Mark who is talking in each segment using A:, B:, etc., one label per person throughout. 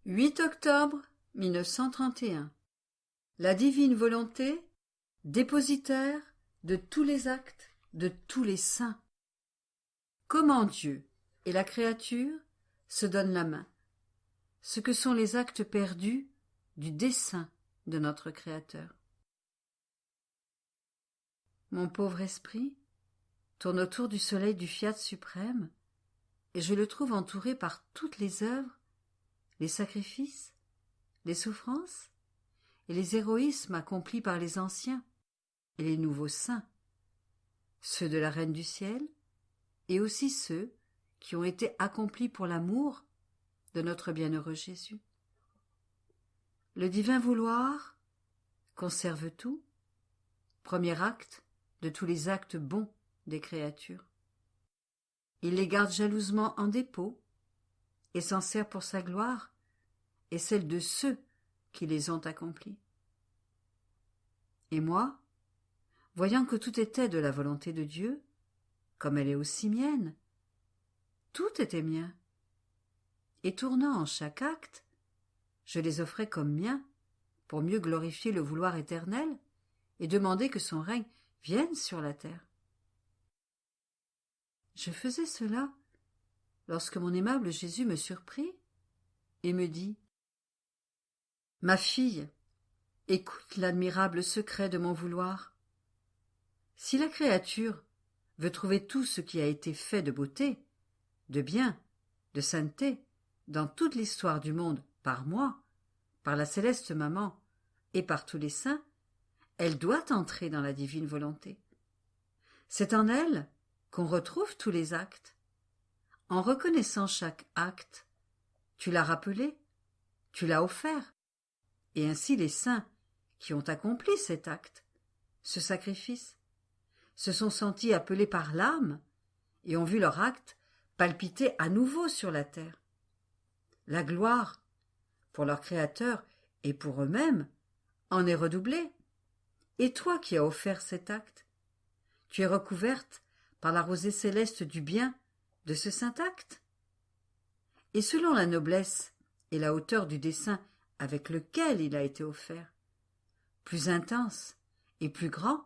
A: 8 octobre 1931. La divine volonté, dépositaire de tous les actes de tous les saints. Comment Dieu et la créature se donnent la main, ce que sont les actes perdus du dessein de notre Créateur. Mon pauvre esprit tourne autour du soleil du fiat suprême, et je le trouve entouré par toutes les œuvres, les sacrifices, les souffrances et les héroïsmes accomplis par les anciens et les nouveaux saints, ceux de la Reine du Ciel et aussi ceux qui ont été accomplis pour l'amour de notre bienheureux Jésus. Le divin vouloir conserve tout, premier acte de tous les actes bons des créatures. Il les garde jalousement en dépôt et s'en sert pour sa gloire et celle de ceux qui les ont accomplis. Et moi, voyant que tout était de la volonté de Dieu, comme elle est aussi mienne, tout était mien, et tournant en chaque acte, je les offrais comme miens pour mieux glorifier le vouloir éternel et demander que son règne vienne sur la terre. Je faisais cela lorsque mon aimable Jésus me surprit et me dit « Ma fille, écoute l'admirable secret de mon vouloir. Si la créature veut trouver tout ce qui a été fait de beauté, de bien, de sainteté, dans toute l'histoire du monde par moi, par la céleste maman et par tous les saints, elle doit entrer dans la divine volonté. C'est en elle qu'on retrouve tous les actes. En reconnaissant chaque acte, tu l'as rappelé, tu l'as offert, et ainsi les saints qui ont accompli cet acte, ce sacrifice, se sont sentis appelés par l'âme et ont vu leur acte palpiter à nouveau sur la terre. La gloire, pour leur Créateur et pour eux-mêmes, en est redoublée. Et toi qui as offert cet acte, tu es recouverte par la rosée céleste du bien de ce saint acte. Et selon la noblesse et la hauteur du dessein avec lequel il a été offert, plus intense et plus grand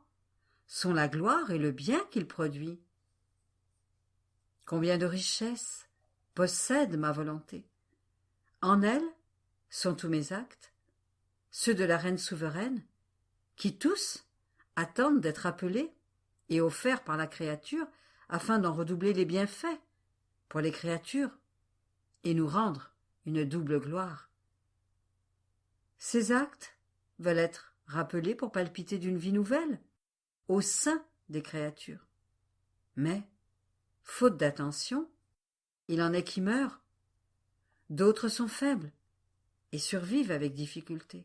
A: sont la gloire et le bien qu'il produit. Combien de richesses possède ma volonté. En elle sont tous mes actes, ceux de la reine souveraine, qui tous attendent d'être appelés et offerts par la créature afin d'en redoubler les bienfaits pour les créatures et nous rendre une double gloire. Ces actes veulent être rappelés pour palpiter d'une vie nouvelle au sein des créatures. Mais, faute d'attention, il en est qui meurent, d'autres sont faibles et survivent avec difficulté.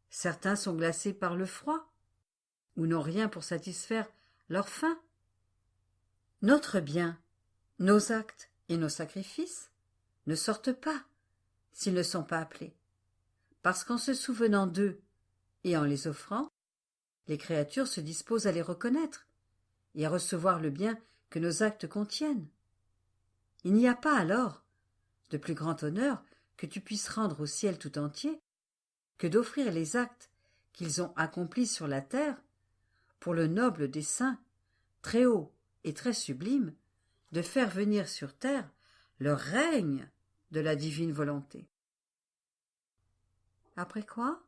A: Certains sont glacés par le froid ou n'ont rien pour satisfaire leur faim. Notre bien, nos actes et nos sacrifices ne sortent pas s'ils ne sont pas appelés, parce qu'en se souvenant d'eux et en les offrant, les créatures se disposent à les reconnaître et à recevoir le bien que nos actes contiennent. Il n'y a pas alors de plus grand honneur que tu puisses rendre au ciel tout entier que d'offrir les actes qu'ils ont accomplis sur la terre pour le noble dessein, très haut et très sublime, de faire venir sur terre le règne de la divine volonté. Après quoi,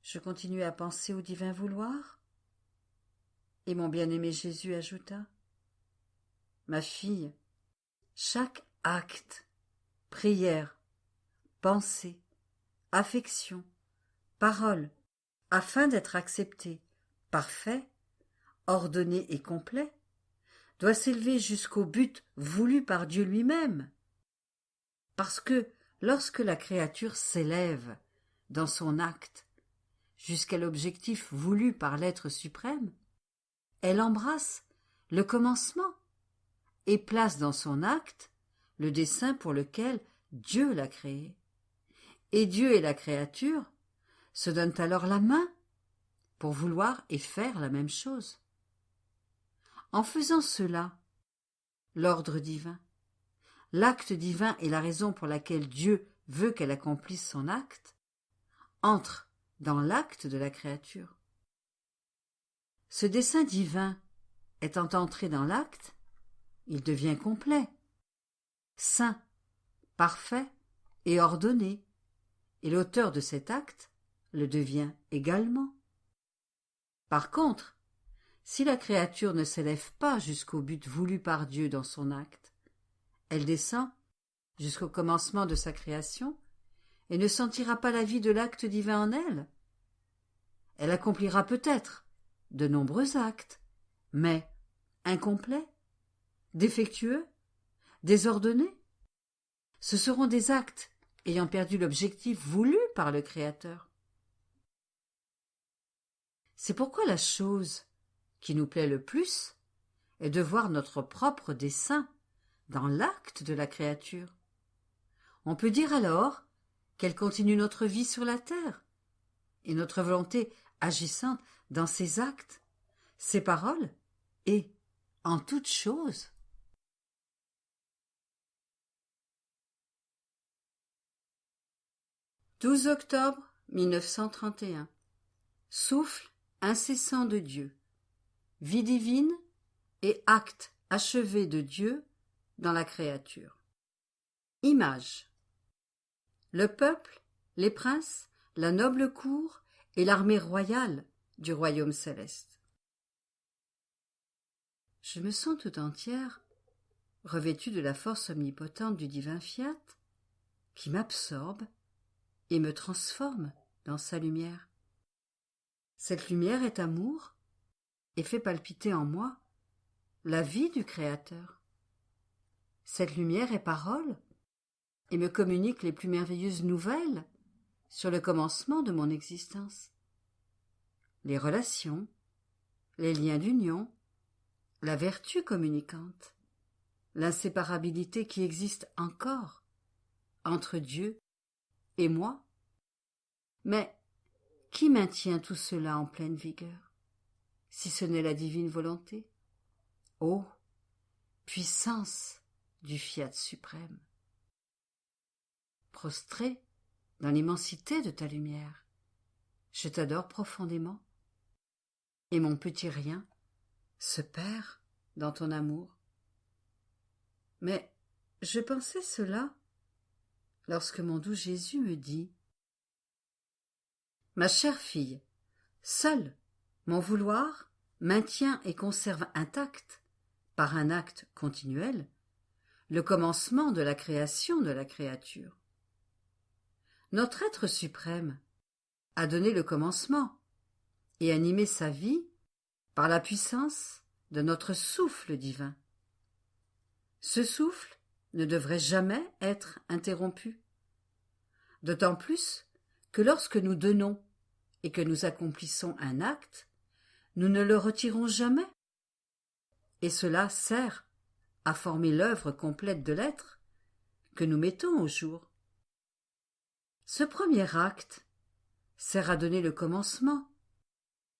A: je continuai à penser au divin vouloir, et mon bien-aimé Jésus ajouta « Ma fille, chaque acte, prière, pensée, affection, parole, afin d'être accepté, parfait, ordonné et complet, doit s'élever jusqu'au but voulu par Dieu lui-même. Parce que lorsque la créature s'élève dans son acte jusqu'à l'objectif voulu par l'être suprême, elle embrasse le commencement et place dans son acte le dessein pour lequel Dieu l'a créé. Et Dieu et la créature se donnent alors la main pour vouloir et faire la même chose. En faisant cela, l'ordre divin, l'acte divin est la raison pour laquelle Dieu veut qu'elle accomplisse son acte, entre dans l'acte de la créature. Ce dessein divin étant entré dans l'acte, il devient complet, saint, parfait et ordonné, et l'auteur de cet acte le devient également. Par contre, si la créature ne s'élève pas jusqu'au but voulu par Dieu dans son acte, elle descend jusqu'au commencement de sa création et ne sentira pas la vie de l'acte divin en elle. Elle accomplira peut-être de nombreux actes, mais incomplets, défectueux, désordonnés. Ce seront des actes ayant perdu l'objectif voulu par le Créateur. C'est pourquoi la chose qui nous plaît le plus est de voir notre propre dessein dans l'acte de la créature. On peut dire alors qu'elle continue notre vie sur la terre, et notre volonté agissante dans ses actes, ses paroles et en toutes choses. « 12 octobre 1931. Souffle incessant de Dieu, vie divine et acte achevé de Dieu dans la créature. Image. Le peuple, les princes, la noble cour et l'armée royale du royaume céleste. Je me sens tout entière, revêtue de la force omnipotente du divin fiat, qui m'absorbe et me transforme dans sa lumière. Cette lumière est amour et fait palpiter en moi la vie du Créateur. Cette lumière est parole et me communique les plus merveilleuses nouvelles sur le commencement de mon existence. Les relations, les liens d'union, la vertu communicante, l'inséparabilité qui existe encore entre Dieu et moi. Mais qui maintient tout cela en pleine vigueur, si ce n'est la divine volonté? Ô puissance du fiat suprême! Prostré dans l'immensité de ta lumière, je t'adore profondément, et mon petit rien se perd dans ton amour. Mais je pensais cela lorsque mon doux Jésus me dit: ma chère fille, seul mon vouloir maintient et conserve intact, par un acte continuel, le commencement de la création de la créature. Notre être suprême a donné le commencement et animé sa vie par la puissance de notre souffle divin. Ce souffle ne devrait jamais être interrompu, d'autant plus que lorsque nous donnons et que nous accomplissons un acte, nous ne le retirons jamais, et cela sert à former l'œuvre complète de l'être que nous mettons au jour. Ce premier acte sert à donner le commencement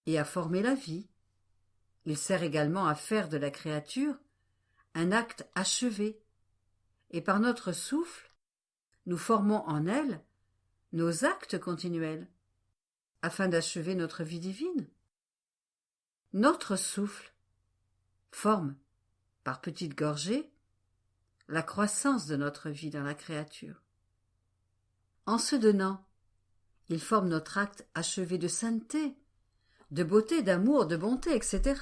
A: et à former la vie. Il sert également à faire de la créature un acte achevé, et par notre souffle, nous formons en elle nos actes continuels, afin d'achever notre vie divine. Notre souffle forme, par petites gorgées, la croissance de notre vie dans la créature. En se donnant, il forme notre acte achevé de sainteté, de beauté, d'amour, de bonté, etc.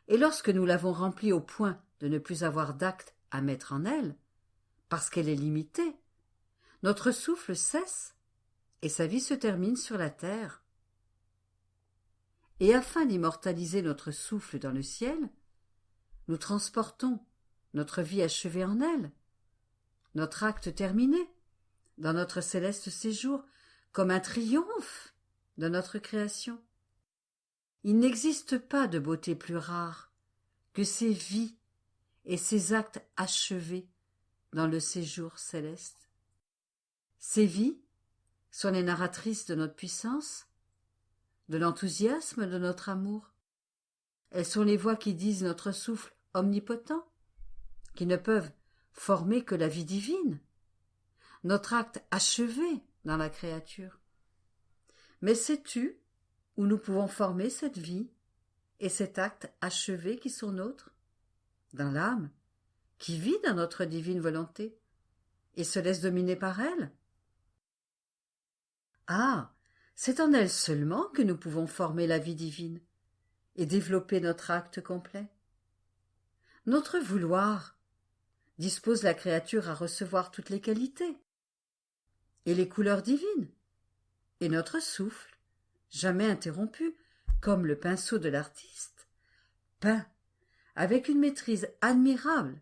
A: Et lorsque nous l'avons remplie au point de ne plus avoir d'acte à mettre en elle, parce qu'elle est limitée, notre souffle cesse et sa vie se termine sur la terre. Et afin d'immortaliser notre souffle dans le ciel, nous transportons notre vie achevée en elle, notre acte terminé, dans notre céleste séjour, comme un triomphe de notre création. Il n'existe pas de beauté plus rare que ces vies et ces actes achevés dans le séjour céleste. Ces vies sont les narratrices de notre puissance, de l'enthousiasme de notre amour. Elles sont les voix qui disent notre souffle omnipotent, qui ne peuvent former que la vie divine. notre acte achevé dans la créature. Mais sais-tu où nous pouvons former cette vie et cet acte achevé qui sont nôtres? Dans l'âme, qui vit dans notre divine volonté et se laisse dominer par elle. Ah, c'est en elle seulement que nous pouvons former la vie divine et développer notre acte complet. Notre vouloir dispose la créature à recevoir toutes les qualités et les couleurs divines, et notre souffle, jamais interrompu, comme le pinceau de l'artiste, peint avec une maîtrise admirable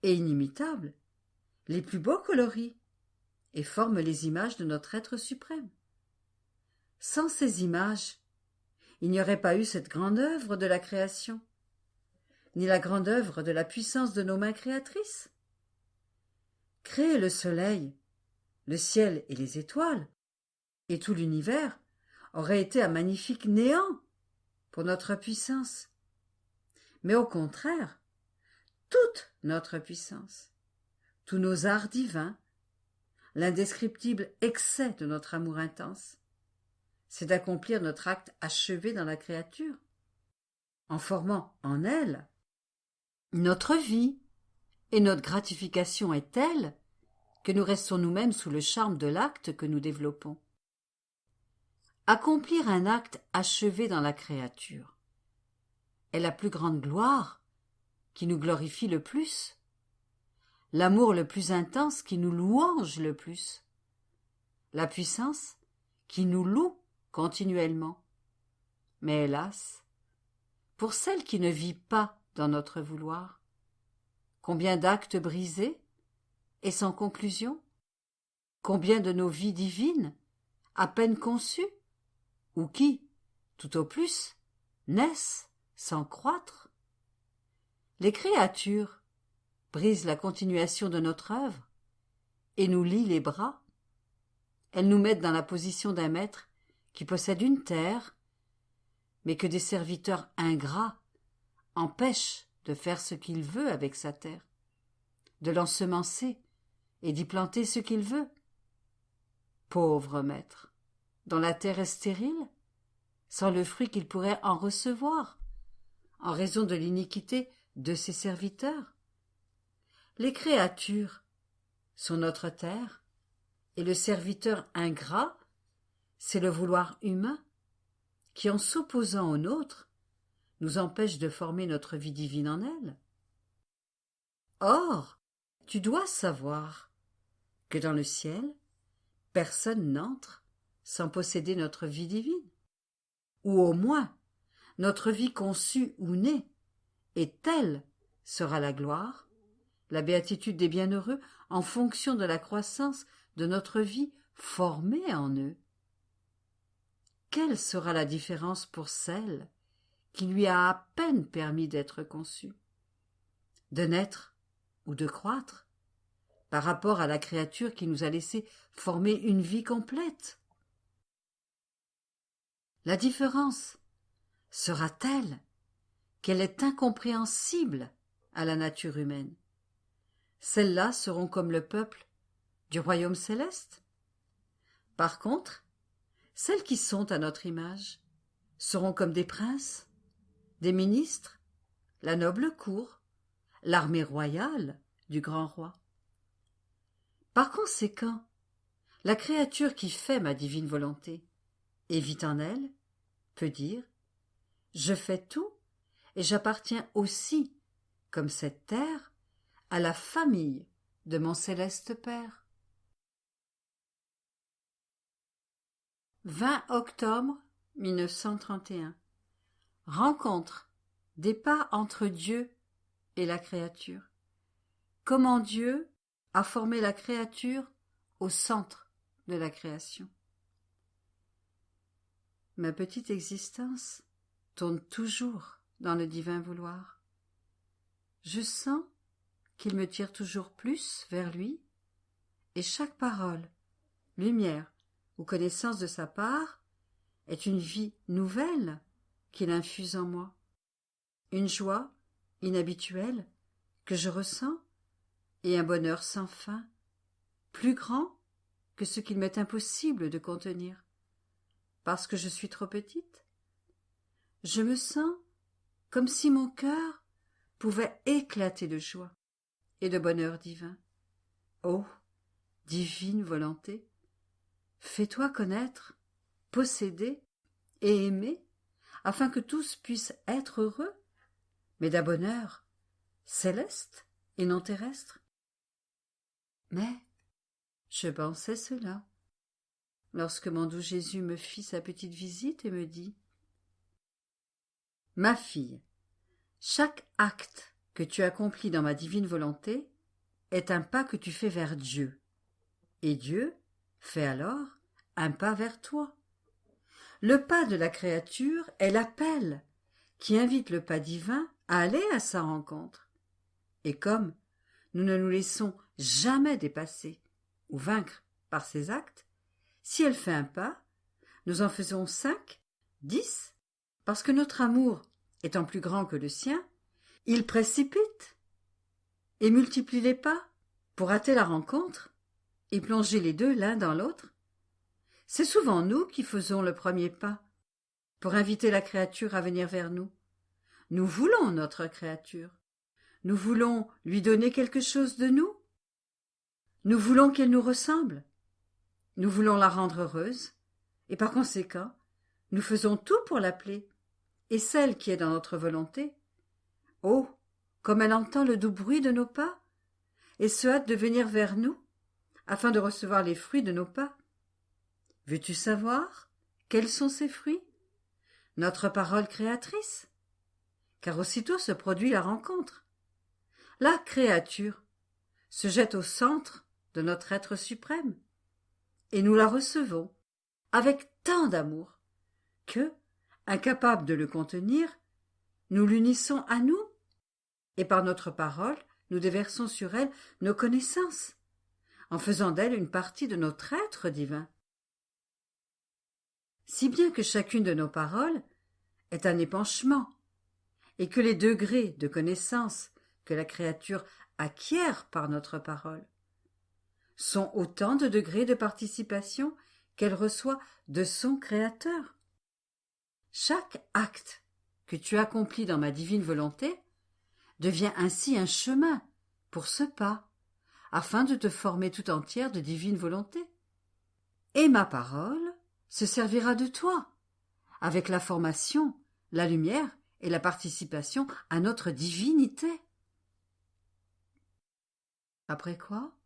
A: et inimitable les plus beaux coloris et forme les images de notre être suprême. Sans ces images, il n'y aurait pas eu cette grande œuvre de la création, ni la grande œuvre de la puissance de nos mains créatrices. Créer le soleil, le ciel et les étoiles, et tout l'univers, aurait été un magnifique néant pour notre puissance. Mais au contraire, toute notre puissance, tous nos arts divins, l'indescriptible excès de notre amour intense, c'est d'accomplir notre acte achevé dans la créature, en formant en elle notre vie, et notre gratification est telle que nous restons nous-mêmes sous le charme de l'acte que nous développons. Accomplir un acte achevé dans la créature est la plus grande gloire qui nous glorifie le plus, l'amour le plus intense qui nous louange le plus, la puissance qui nous loue continuellement. Mais hélas, pour celle qui ne vit pas dans notre vouloir, combien d'actes brisés et sans conclusion, combien de nos vies divines, à peine conçues, ou qui, tout au plus, naissent sans croître. Les créatures brisent la continuation de notre œuvre et nous lient les bras. Elles nous mettent dans la position d'un maître qui possède une terre, mais que des serviteurs ingrats empêchent de faire ce qu'il veut avec sa terre, de l'ensemencer et d'y planter ce qu'il veut. Pauvre maître, dont la terre est stérile, sans le fruit qu'il pourrait en recevoir, en raison de l'iniquité de ses serviteurs. Les créatures sont notre terre, et le serviteur ingrat, c'est le vouloir humain, qui, en s'opposant au nôtre, nous empêche de former notre vie divine en elle. Or, tu dois savoir que dans le ciel, personne n'entre sans posséder notre vie divine, ou au moins notre vie conçue ou née, et telle sera la gloire, la béatitude des bienheureux en fonction de la croissance de notre vie formée en eux. Quelle sera la différence pour celle qui lui a à peine permis d'être conçue, de naître ou de croître, par rapport à la créature qui nous a laissé former une vie complète? La différence sera telle qu'elle est incompréhensible à la nature humaine. Celles-là seront comme le peuple du royaume céleste. Par contre, celles qui sont à notre image seront comme des princes, des ministres, la noble cour, l'armée royale du grand roi. Par conséquent, la créature qui fait ma divine volonté et vit en elle peut dire « Je fais tout et j'appartiens aussi, comme cette terre, à la famille de mon céleste Père. » 20 octobre 1931. Rencontre, départ entre Dieu et la créature. Comment Dieu a formé la créature au centre de la création. Ma petite existence tourne toujours dans le divin vouloir. Je sens qu'il me tire toujours plus vers lui, et chaque parole, lumière ou connaissance de sa part est une vie nouvelle qu'il infuse en moi, une joie inhabituelle que je ressens et un bonheur sans fin plus grand que ce qu'il m'est impossible de contenir, parce que je suis trop petite. Je me sens comme si mon cœur pouvait éclater de joie et de bonheur divin. Ô divine volonté, fais-toi connaître, posséder et aimer, afin que tous puissent être heureux, mais d'un bonheur céleste et non terrestre. Mais je pensais cela lorsque mon doux Jésus me fit sa petite visite et me dit: « Ma fille, chaque acte que tu accomplis dans ma divine volonté est un pas que tu fais vers Dieu, et Dieu fait alors un pas vers toi. Le pas de la créature est l'appel qui invite le pas divin à aller à sa rencontre. Et comme nous ne nous laissons jamais dépasser ou vaincre par ses actes, si elle fait un pas, nous en faisons 5, 10, parce que notre amour étant plus grand que le sien, il précipite et multiplie les pas pour hâter la rencontre et plonger les deux l'un dans l'autre. C'est souvent nous qui faisons le premier pas pour inviter la créature à venir vers nous. Nous voulons notre créature. Nous voulons lui donner quelque chose de nous. Nous voulons qu'elle nous ressemble. Nous voulons la rendre heureuse, et par conséquent, nous faisons tout pour l'appeler. Et celle qui est dans notre volonté, oh, comme elle entend le doux bruit de nos pas, et se hâte de venir vers nous, afin de recevoir les fruits de nos pas. Veux-tu savoir quels sont ces fruits? Notre parole créatrice. Car aussitôt se produit la rencontre. La créature se jette au centre de notre être suprême, et nous la recevons avec tant d'amour que, incapables de le contenir, nous l'unissons à nous, et par notre parole, nous déversons sur elle nos connaissances, en faisant d'elle une partie de notre être divin. Si bien que chacune de nos paroles est un épanchement, et que les degrés de connaissance que la créature acquiert par notre parole sont autant de degrés de participation qu'elle reçoit de son Créateur. Chaque acte que tu accomplis dans ma divine volonté devient ainsi un chemin pour ce pas, afin de te former tout entière de divine volonté. Et ma parole se servira de toi, avec la formation, la lumière et la participation à notre divinité. Après quoi,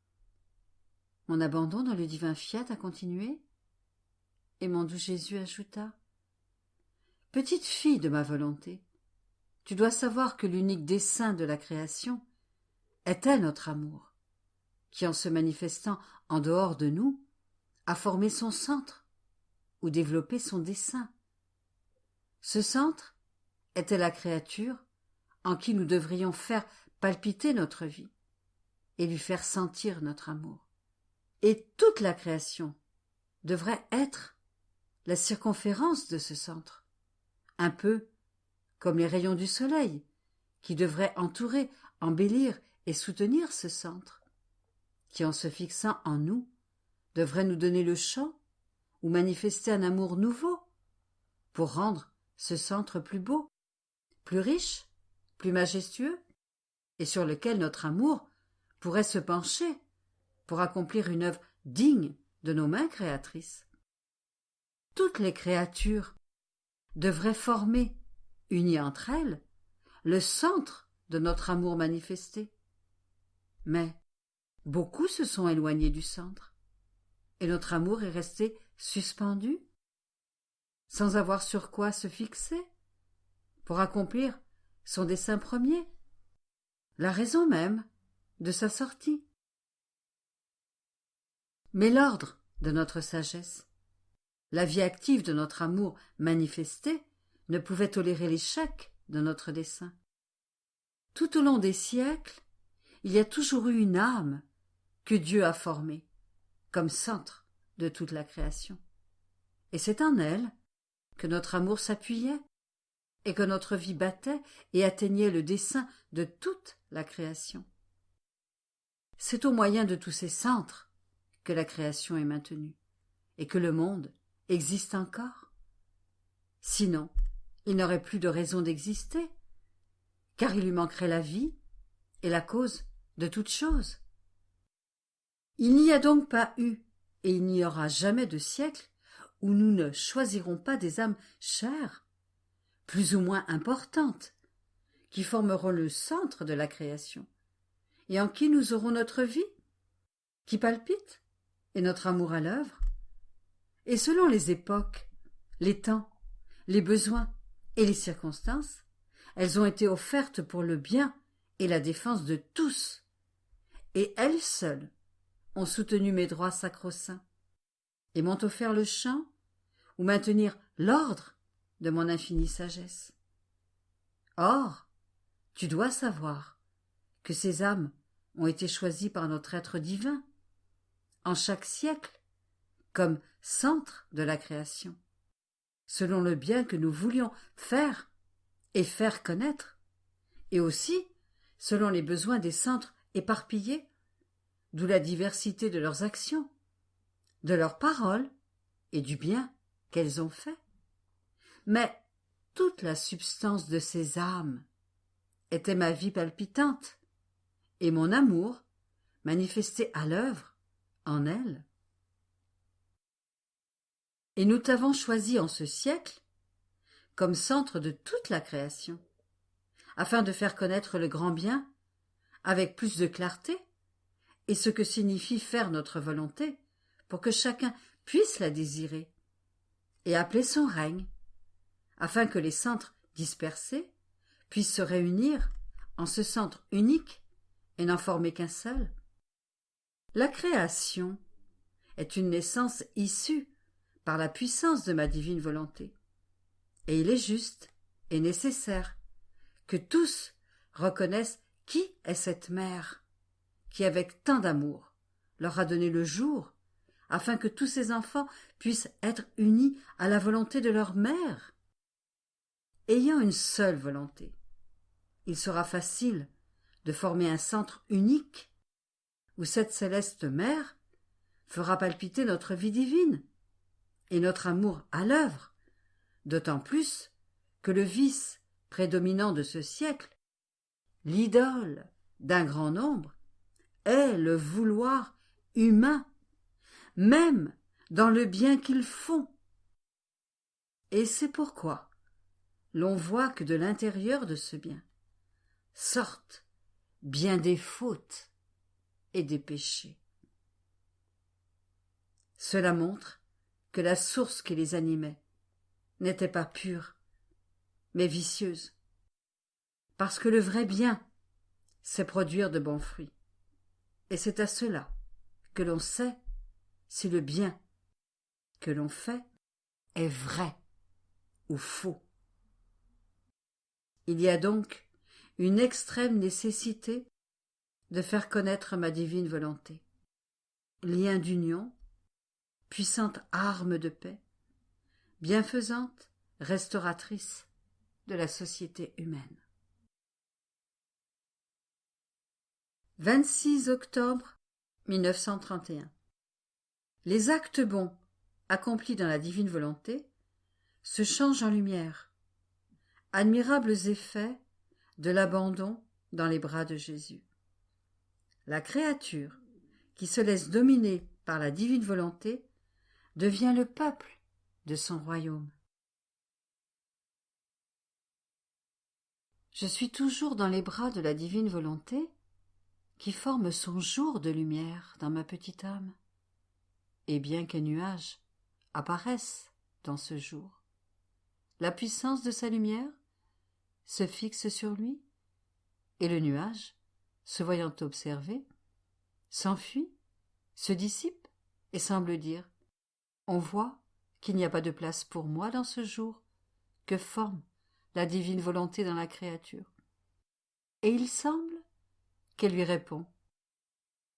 A: mon abandon dans le divin fiat a continué, et mon doux Jésus ajouta: « Petite fille de ma volonté, tu dois savoir que l'unique dessein de la création était notre amour, qui, en se manifestant en dehors de nous, a formé son centre ou développé son dessein. Ce centre était la créature en qui nous devrions faire palpiter notre vie et lui faire sentir notre amour. Et toute la création devrait être la circonférence de ce centre, un peu comme les rayons du soleil, qui devraient entourer, embellir et soutenir ce centre, qui, en se fixant en nous, devrait nous donner le champ ou manifester un amour nouveau pour rendre ce centre plus beau, plus riche, plus majestueux, et sur lequel notre amour pourrait se pencher pour accomplir une œuvre digne de nos mains créatrices. Toutes les créatures devraient former, unies entre elles, le centre de notre amour manifesté. Mais beaucoup se sont éloignés du centre, et notre amour est resté suspendu, sans avoir sur quoi se fixer, pour accomplir son dessein premier, la raison même de sa sortie. Mais l'ordre de notre sagesse, la vie active de notre amour manifesté, ne pouvait tolérer l'échec de notre dessein. Tout au long des siècles, il y a toujours eu une âme que Dieu a formée, comme centre de toute la création. Et c'est en elle que notre amour s'appuyait, et que notre vie battait et atteignait le dessein de toute la création. C'est au moyen de tous ces centres que la création est maintenue et que le monde existe encore. Sinon, il n'aurait plus de raison d'exister, car il lui manquerait la vie et la cause de toute chose. Il n'y a donc pas eu, et il n'y aura jamais de siècle où nous ne choisirons pas des âmes chères, plus ou moins importantes, qui formeront le centre de la création, et en qui nous aurons notre vie, qui palpite, et notre amour à l'œuvre. Et selon les époques, les temps, les besoins et les circonstances, elles ont été offertes pour le bien et la défense de tous, et elles seules ont soutenu mes droits sacro-saints, et m'ont offert le champ où maintenir l'ordre de mon infinie sagesse. Or, tu dois savoir que ces âmes ont été choisies par notre être divin, en chaque siècle, comme centre de la création, selon le bien que nous voulions faire et faire connaître, et aussi selon les besoins des centres éparpillés, d'où la diversité de leurs actions, de leurs paroles et du bien qu'elles ont fait. Mais toute la substance de ces âmes était ma vie palpitante et mon amour manifesté à l'œuvre en elles. Et nous t'avons choisi en ce siècle comme centre de toute la création, afin de faire connaître le grand bien avec plus de clarté et ce que signifie faire notre volonté pour que chacun puisse la désirer et appeler son règne, afin que les centres dispersés puissent se réunir en ce centre unique et n'en former qu'un seul. La création est une naissance issue par la puissance de ma divine volonté, et il est juste et nécessaire que tous reconnaissent qui est cette mère qui, avec tant d'amour, leur a donné le jour, afin que tous ces enfants puissent être unis à la volonté de leur mère. Ayant une seule volonté, il sera facile de former un centre unique où cette céleste mère fera palpiter notre vie divine et notre amour à l'œuvre, d'autant plus que le vice prédominant de ce siècle, l'idole d'un grand nombre, est le vouloir humain, même dans le bien qu'ils font. Et c'est pourquoi l'on voit que de l'intérieur de ce bien sortent bien des fautes et des péchés. Cela montre que la source qui les animait n'était pas pure, mais vicieuse, parce que le vrai bien, c'est produire de bons fruits. Et c'est à cela que l'on sait si le bien que l'on fait est vrai ou faux. Il y a donc une extrême nécessité de faire connaître ma divine volonté, lien d'union, puissante arme de paix, bienfaisante restauratrice de la société humaine. 26 octobre 1931. Les actes bons, accomplis dans la divine volonté, se changent en lumière. Admirables effets de l'abandon dans les bras de Jésus. La créature, qui se laisse dominer par la divine volonté, devient le peuple de son royaume. Je suis toujours dans les bras de la divine volonté, qui forme son jour de lumière dans ma petite âme. Et bien qu'un nuage apparaisse dans ce jour, la puissance de sa lumière se fixe sur lui, et le nuage, se voyant observé, s'enfuit, se dissipe et semble dire « On voit qu'il n'y a pas de place pour moi dans ce jour que forme la divine volonté dans la créature. » Et il semble qu'elle lui répond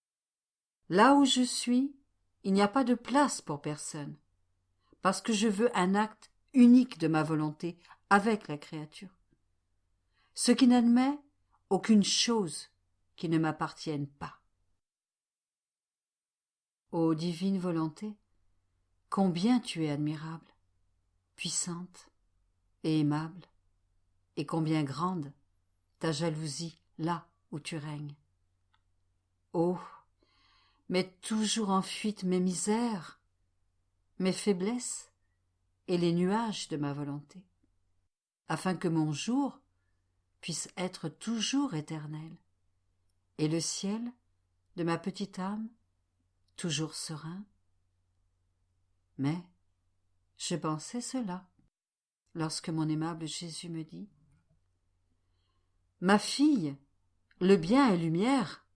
A: « Là où je suis, il n'y a pas de place pour personne, parce que je veux un acte unique de ma volonté avec la créature, ce qui n'admet aucune chose qui ne m'appartienne pas. » Ô divine volonté, combien tu es admirable, puissante et aimable, et combien grande ta jalousie là où tu règnes. Oh, mets toujours en fuite mes misères, mes faiblesses et les nuages de ma volonté, afin que mon jour puisse être toujours éternel, et le ciel de ma petite âme toujours serein. Mais je pensais cela lorsque mon aimable Jésus me dit : « Ma fille, le bien est lumière,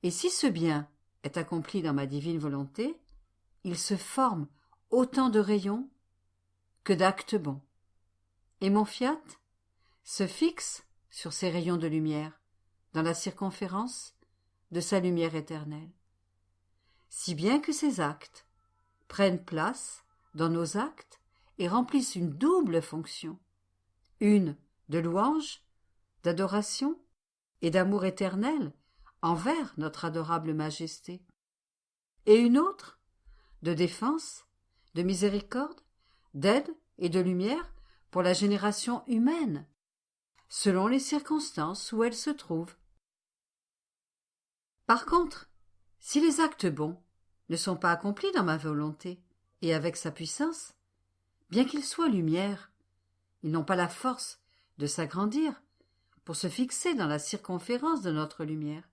A: et si ce bien est accompli dans ma divine volonté, il se forme autant de rayons que d'actes bons, et mon fiat se fixe sur ces rayons de lumière dans la circonférence de sa lumière éternelle, si bien que ces actes prennent place dans nos actes et remplissent une double fonction, une de louange, d'adoration et d'amour éternel envers notre adorable majesté, et une autre de défense, de miséricorde, d'aide et de lumière pour la génération humaine, selon les circonstances où elle se trouve. Par contre, si les actes bons ne sont pas accomplis dans ma volonté et avec sa puissance, bien qu'ils soient lumière, ils n'ont pas la force de s'agrandir pour se fixer dans la circonférence de notre lumière.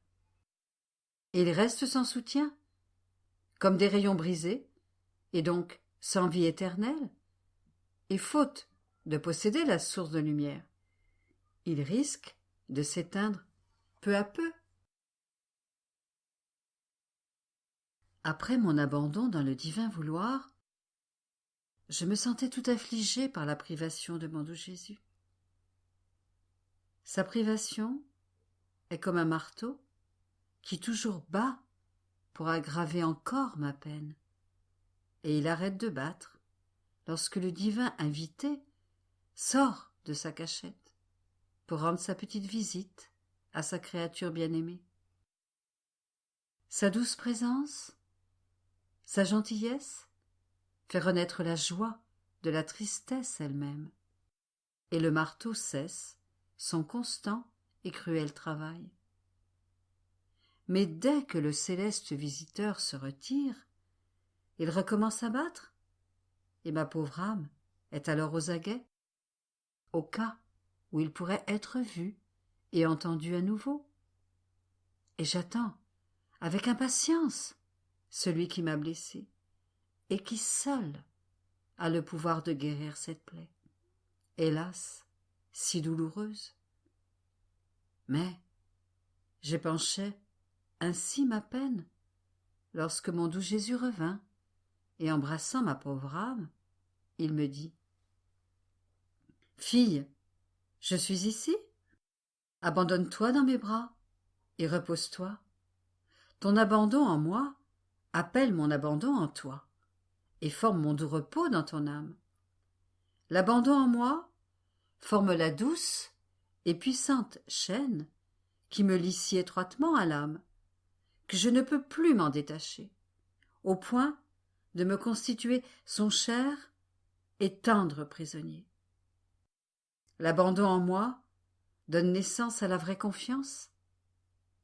A: Et ils restent sans soutien, comme des rayons brisés, et donc sans vie éternelle, et faute de posséder la source de lumière, ils risquent de s'éteindre peu à peu. Après mon abandon dans le divin vouloir, je me sentais tout affligée par la privation de mon doux Jésus. Sa privation est comme un marteau qui toujours bat pour aggraver encore ma peine, et il arrête de battre lorsque le divin invité sort de sa cachette pour rendre sa petite visite à sa créature bien-aimée. Sa douce présence, sa gentillesse fait renaître la joie de la tristesse elle-même, et le marteau cesse son constant et cruel travail. Mais dès que le céleste visiteur se retire, il recommence à battre, et ma pauvre âme est alors aux aguets, au cas où il pourrait être vu et entendu à nouveau. Et j'attends avec impatience celui qui m'a blessé, et qui seul a le pouvoir de guérir cette plaie, hélas, si douloureuse. Mais j'épanchais ainsi ma peine lorsque mon doux Jésus revint, et embrassant ma pauvre âme, il me dit : « Fille, je suis ici, abandonne-toi dans mes bras et repose-toi. Ton abandon en moi appelle mon abandon en toi, et forme mon doux repos dans ton âme. L'abandon en moi forme la douce et puissante chaîne qui me lie si étroitement à l'âme que je ne peux plus m'en détacher, au point de me constituer son cher et tendre prisonnier. L'abandon en moi donne naissance à la vraie confiance.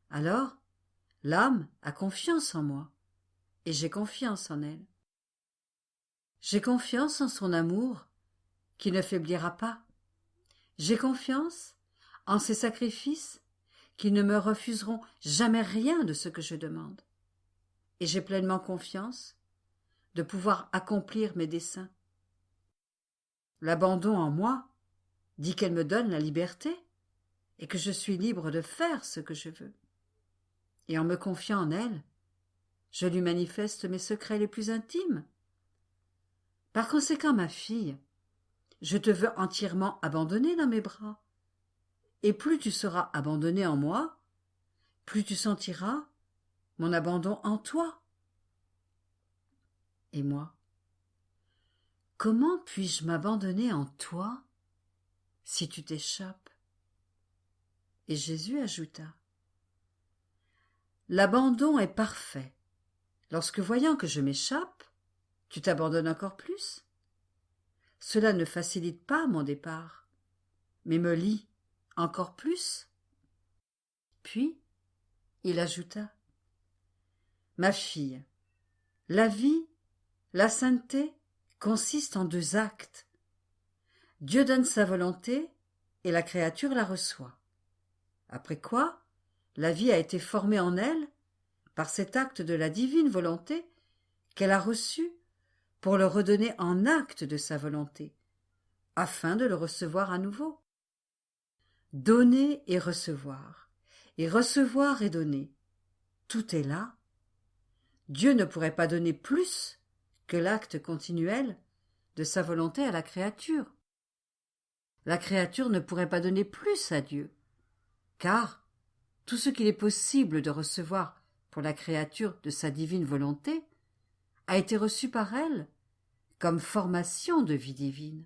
A: Alors, l'âme a confiance en moi, et j'ai confiance en elle. J'ai confiance en son amour, qui ne faiblira pas. J'ai confiance en ses sacrifices, qui ne me refuseront jamais rien de ce que je demande. Et j'ai pleinement confiance de pouvoir accomplir mes desseins. L'abandon en moi dit qu'elle me donne la liberté et que je suis libre de faire ce que je veux. Et en me confiant en elle, je lui manifeste mes secrets les plus intimes. Par conséquent, ma fille, je te veux entièrement abandonnée dans mes bras. Et plus tu seras abandonnée en moi, plus tu sentiras mon abandon en toi. Et moi, comment puis-je m'abandonner en toi si tu t'échappes ? Et Jésus ajouta : L'abandon est parfait lorsque voyant que je m'échappe, tu t'abandonnes encore plus. Cela ne facilite pas mon départ, mais me lie encore plus. Puis, il ajouta: Ma fille, la vie, la sainteté consiste en 2 actes. Dieu donne sa volonté et la créature la reçoit. Après quoi, la vie a été formée en elle par cet acte de la divine volonté qu'elle a reçu pour le redonner en acte de sa volonté, afin de le recevoir à nouveau. Donner et recevoir et donner, tout est là. Dieu ne pourrait pas donner plus que l'acte continuel de sa volonté à la créature. La créature ne pourrait pas donner plus à Dieu, car tout ce qu'il est possible de recevoir pour la créature de sa divine volonté a été reçu par elle comme formation de vie divine.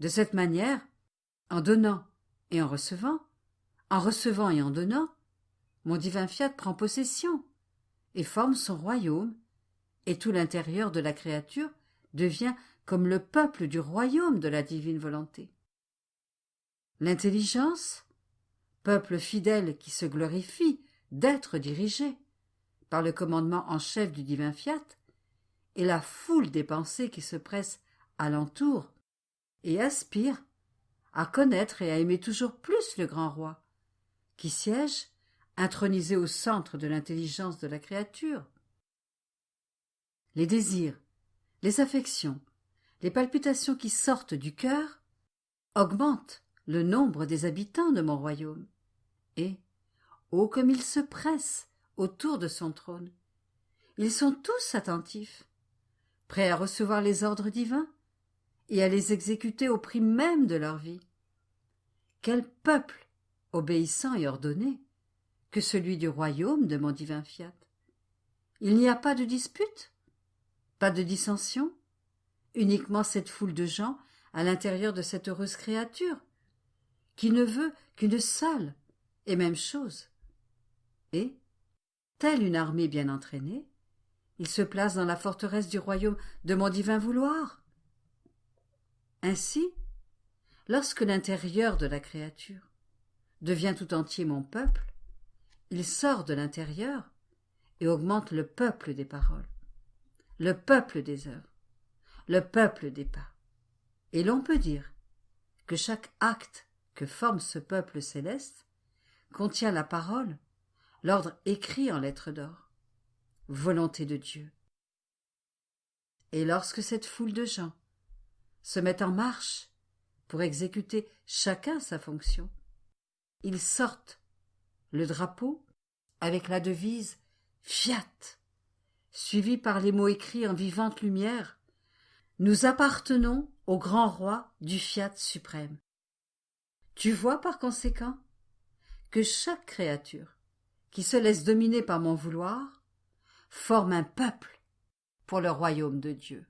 A: De cette manière, en donnant et en recevant et en donnant, mon divin fiat prend possession et forme son royaume, et tout l'intérieur de la créature devient comme le peuple du royaume de la divine volonté. L'intelligence, peuple fidèle qui se glorifie d'être dirigé par le commandement en chef du divin fiat, et la foule des pensées qui se pressent alentour et aspirent à connaître et à aimer toujours plus le grand roi, qui siège intronisé au centre de l'intelligence de la créature. Les désirs, les affections, les palpitations qui sortent du cœur augmentent le nombre des habitants de mon royaume, et, ô comme ils se pressent autour de son trône, ils sont tous attentifs, prêts à recevoir les ordres divins et à les exécuter au prix même de leur vie. Quel peuple obéissant et ordonné que celui du royaume de mon divin fiat! Il n'y a pas de dispute, pas de dissension, uniquement cette foule de gens à l'intérieur de cette heureuse créature, qui ne veut qu'une seule et même chose. Et, telle une armée bien entraînée, il se place dans la forteresse du royaume de mon divin vouloir. Ainsi, lorsque l'intérieur de la créature devient tout entier mon peuple, il sort de l'intérieur et augmente le peuple des paroles, le peuple des œuvres, le peuple des pas. Et l'on peut dire que chaque acte que forme ce peuple céleste contient la parole, l'ordre écrit en lettres d'or, volonté de Dieu. Et lorsque cette foule de gens se met en marche pour exécuter chacun sa fonction, ils sortent le drapeau avec la devise Fiat, suivi par les mots écrits en vivante lumière: Nous appartenons au grand roi du Fiat suprême. Tu vois par conséquent que chaque créature qui se laisse dominer par mon vouloir forme un peuple pour le royaume de Dieu.